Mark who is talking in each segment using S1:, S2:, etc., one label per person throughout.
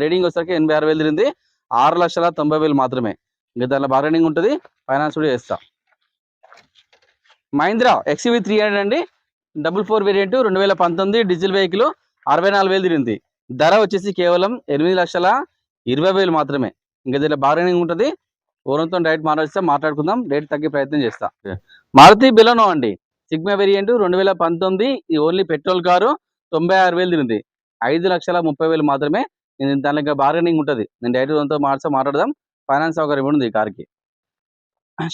S1: Reading వచ్చేసరికి 86,000 తిరిగింది, 6,90,000 మాత్రమే. ఇంకా దాంట్లో బార్గెనింగ్ ఉంటుంది, ఫైనాన్స్ కూడా చేస్తా. మహీంద్రా XUV 300 అండి, 4 వేరియంట్, 2019 డీజిల్ వెహికల్, 64,000 తిరిగింది. ధర వచ్చేసి కేవలం 8,20,000 మాత్రమే. ఇంకా దీంట్లో బార్గెనింగ్ ఉంటుంది, ఓరంతో డైరెక్ట్ మాట్లాడుకుందాం, రేట్ తగ్గే ప్రయత్నం చేస్తా. మారుతి బెలెనో అండి, సిగ్మా వేరియంట్, 2019, ఈ ఓన్లీ పెట్రోల్ కారు, 96,000 తిరిగింది, 5,30,000 మాత్రమే. దాంట్లో ఇంకా బార్గెనింగ్ ఉంటుంది, నేను డైరెక్ట్ ఓన్తో మాట్లాడదాం, ఫైనాన్స్ సౌకర్యం ఉంది ఈ కార్కి.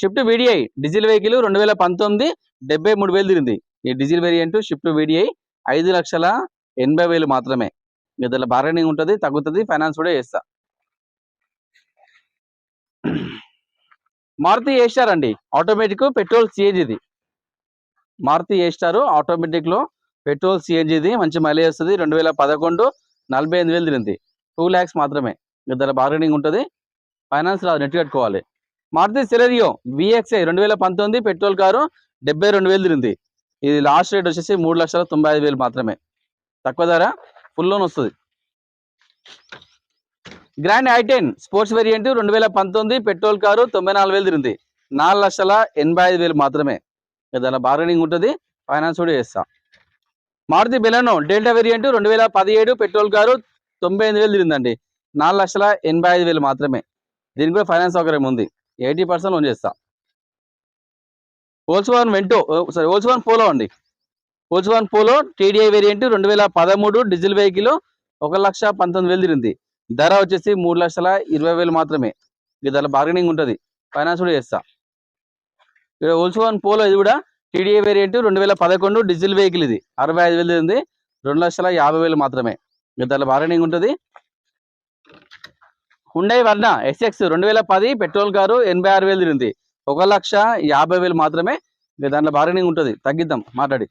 S1: షిఫ్ట్ VDI డీజిల్ వెహికల్, 2019, 73,000 తిరిగింది. ఈ డీజిల్ వేరియంట్ షిఫ్ట్ VDI 5,80,000 మాత్రమే. దీంట్లో బార్గెనింగ్ ఉంటుంది, తగ్గుతుంది, ఫైనాన్స్ కూడా చేస్తా. మారుతి ఏ స్టార్ అండి, ఆటోమేటిక్ పెట్రోల్ CNG. మారుతి ఏ స్టార్ ఆటోమేటిక్ లో పెట్రోల్ CNG, మంచి మైలేజ్ వస్తుంది. 2011, 48,000 తిరిగింది, 2 lakhs మాత్రమే. దీంట్లో బార్గెనింగ్ ఉంటుంది, ఫైనాన్స్ రాదు, నెట్ కట్టుకోవాలి. Maruti Celerio VXI 2019 petrol car, 72,000 తిరిగింది. ఇది లాస్ట్ రేట్ వచ్చేసి 3,95,000 మాత్రమే. తక్కువ ధర, ఫుల్ లోన్ వస్తుంది. Grand I10 sports variant, 2019 petrol car, 94,000 తిరిగింది, 4,85,000 మాత్రమే. దానిలో బార్గెనింగ్ ఉంటుంది, ఫైనాన్స్ కూడా చేస్తా. Maruti Baleno Delta variant, 2017 petrol car, 98,000 తిరిగిందండి, 4,85,000 మాత్రమే. దీనికి కూడా ఫైనాన్స్ సౌకర్యం ఉంది, 80% లోన్ చేస్తా. వోల్క్స్వాగన్ పోలో అండి, Volkswagen Polo TDI variant, 2013 diesel vehicle, 1,19,000 తిరిగింది. ధర వచ్చేసి 3,20,000 మాత్రమే. దాంట్లో బార్గెనింగ్ ఉంటుంది, ఫైనాన్స్ కూడా చేస్తా. ఇక్కడ వోల్క్స్వాగన్ పోలో ఇది కూడా TDI వేరియంట్, 2011 డీజిల్ వెహికల్, ఇది 65,000 తిరిగింది, 2,50,000 మాత్రమే. దాంట్లో బార్గెనింగ్ ఉంటుంది. హుండై వర్ణ SX 2010 పెట్రోల్ కారు, 86,000 తిరిగింది, 1,50,000 మాత్రమే. దాంట్లో బార్గెనింగ్ ఉంటుంది, తగ్గిద్దాం మాట్లాడి.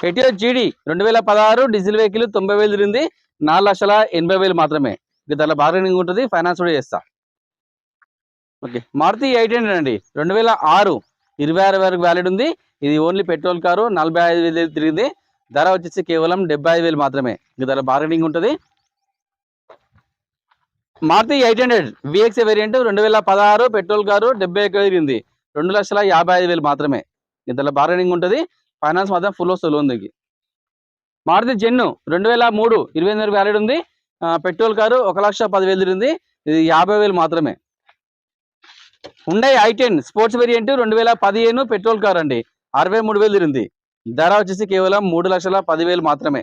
S1: ఎటియోస్ GD 2016 డీజిల్ వెహికల్, 90,000 తిరిగింది, 4,80,000 మాత్రమే. దాంట్లో బార్గెనింగ్ ఉంటుంది, ఫైనాన్స్ కూడా చేస్తా. ఓకే, మారుతి 800 అండి, 2006, 26 వరకు వ్యాలిడ్ ఉంది. ఇది ఓన్లీ పెట్రోల్ కారు, 45,000 తిరిగింది. ధర వచ్చేసి కేవలం 75,000 మాత్రమే. దాంట్లో బార్గెనింగ్ ఉంటుంది. Maruti 800 VXI variant, 2016 petrol car, 71,000 తిరిగింది, 2,55,000 మాత్రమే. ఇంతలో బార్గెనింగ్ ఉంటుంది, ఫైనాన్స్ మాత్రం ఫుల్ వస్తుంది లోన్కి. మారుతి జెన్ను 2003, 28 వరకు వ్యాలిడ్ ఉంది. పెట్రోల్ కారు, 1,10,000 తిరిగింది, ఇది 50,000 మాత్రమే. Hyundai I10 sports variant, 2015 petrol car అండి, 63,000 తిరిగింది. ధర వచ్చేసి కేవలం 3,10,000 మాత్రమే.